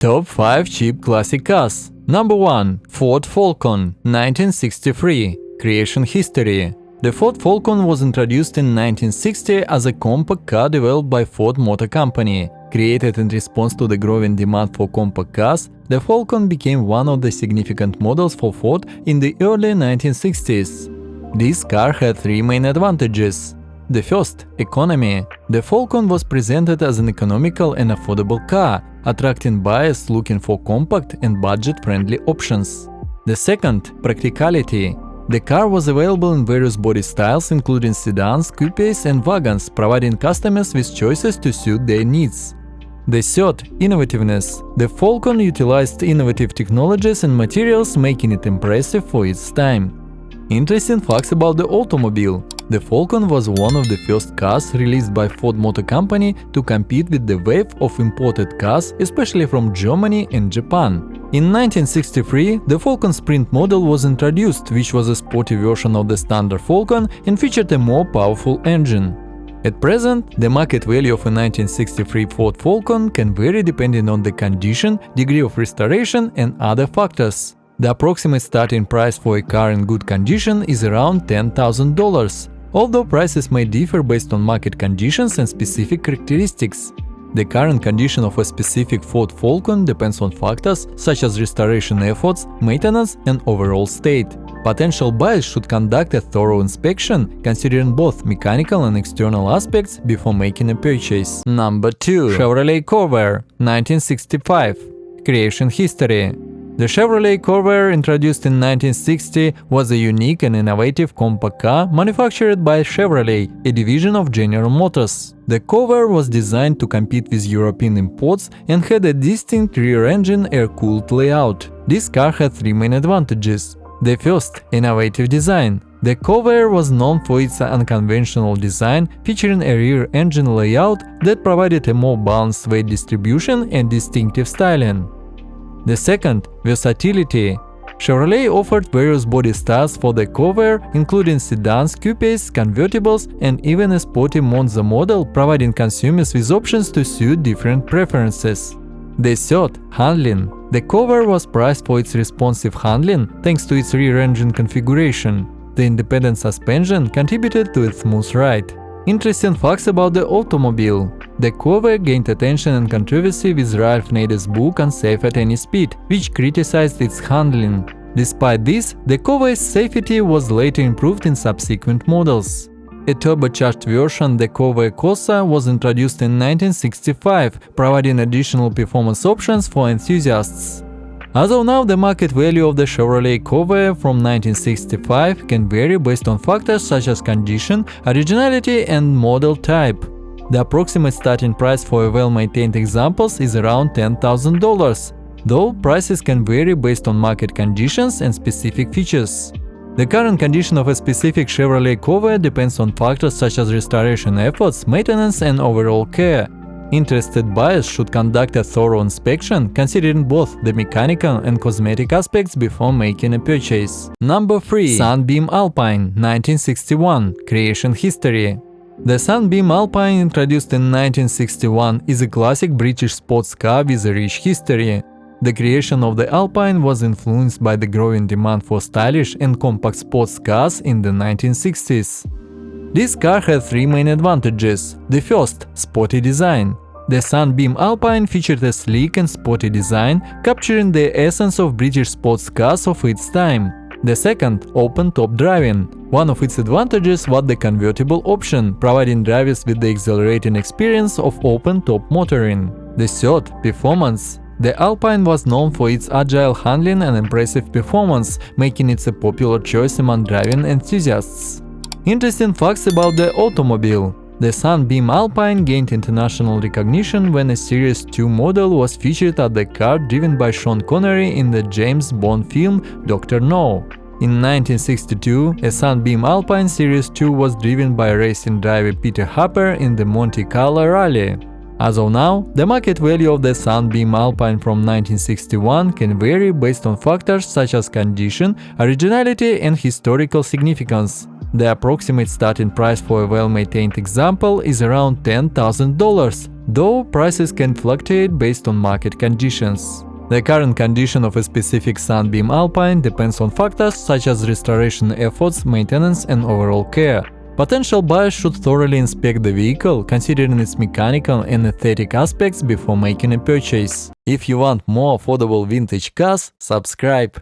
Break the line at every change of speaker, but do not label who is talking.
Top 5 cheap classic cars. Number 1. Ford Falcon, 1963. Creation history. The Ford Falcon was introduced in 1960 as a compact car developed by Ford Motor Company. Created in response to the growing demand for compact cars, the Falcon became one of the significant models for Ford in the early 1960s. This car had three main advantages. The first, economy. The Falcon was presented as an economical and affordable car, attracting buyers looking for compact and budget-friendly options. The second, practicality. The car was available in various body styles including sedans, coupes and wagons, providing customers with choices to suit their needs. The third, innovativeness. The Falcon utilized innovative technologies and materials, making it impressive for its time. Interesting facts about the automobile. The Falcon was one of the first cars released by Ford Motor Company to compete with the wave of imported cars, especially from Germany and Japan. In 1963, the Falcon Sprint model was introduced, which was a sporty version of the standard Falcon and featured a more powerful engine. At present, the market value of a 1963 Ford Falcon can vary depending on the condition, degree of restoration and other factors. The approximate starting price for a car in good condition is around $10,000, although prices may differ based on market conditions and specific characteristics. The current condition of a specific Ford Falcon depends on factors such as restoration efforts, maintenance, and overall state. Potential buyers should conduct a thorough inspection, considering both mechanical and external aspects before making a purchase. Number 2. Chevrolet Corvair, 1965. Creation history. The Chevrolet Corvair, introduced in 1960, was a unique and innovative compact car manufactured by Chevrolet, a division of General Motors. The Corvair was designed to compete with European imports and had a distinct rear-engine air-cooled layout. This car had three main advantages. The first, innovative design. The Corvair was known for its unconventional design, featuring a rear-engine layout that provided a more balanced weight distribution and distinctive styling. The second, versatility. Chevrolet offered various body styles for the Corvair, including sedans, coupes, convertibles, and even a sporty Monza model, providing consumers with options to suit different preferences. The third, handling. The Corvair was prized for its responsive handling thanks to its rear-engine configuration. The independent suspension contributed to its smooth ride. Interesting facts about the automobile. The Corvair gained attention and controversy with Ralph Nader's book Unsafe at Any Speed, which criticized its handling. Despite this, the Corvair's safety was later improved in subsequent models. A turbocharged version, the Corvair Corsa, was introduced in 1965, providing additional performance options for enthusiasts. As of now, the market value of the Chevrolet Corvair from 1965 can vary based on factors such as condition, originality, and model type. The approximate starting price for a well-maintained examples is around $10,000, though prices can vary based on market conditions and specific features. The current condition of a specific Chevrolet Corvair depends on factors such as restoration efforts, maintenance, and overall care. Interested buyers should conduct a thorough inspection, considering both the mechanical and cosmetic aspects before making a purchase. Number 3. Sunbeam Alpine, 1961. Creation history. The Sunbeam Alpine, introduced in 1961, is a classic British sports car with a rich history. The creation of the Alpine was influenced by the growing demand for stylish and compact sports cars in the 1960s. This car had three main advantages. The first, sporty design. The Sunbeam Alpine featured a sleek and sporty design, capturing the essence of British sports cars of its time. The second, open-top driving. One of its advantages was the convertible option, providing drivers with the exhilarating experience of open-top motoring. The third, performance. The Alpine was known for its agile handling and impressive performance, making it a popular choice among driving enthusiasts. Interesting facts about the automobile. The Sunbeam Alpine gained international recognition when a Series 2 model was featured as the car driven by Sean Connery in the James Bond film Dr. No. In 1962, a Sunbeam Alpine Series 2 was driven by racing driver Peter Happer in the Monte Carlo Rally. As of now, the market value of the Sunbeam Alpine from 1961 can vary based on factors such as condition, originality, and historical significance. The approximate starting price for a well-maintained example is around $10,000, though prices can fluctuate based on market conditions. The current condition of a specific Sunbeam Alpine depends on factors such as restoration efforts, maintenance, and overall care. Potential buyers should thoroughly inspect the vehicle, considering its mechanical and aesthetic aspects before making a purchase. If you want more affordable vintage cars, subscribe.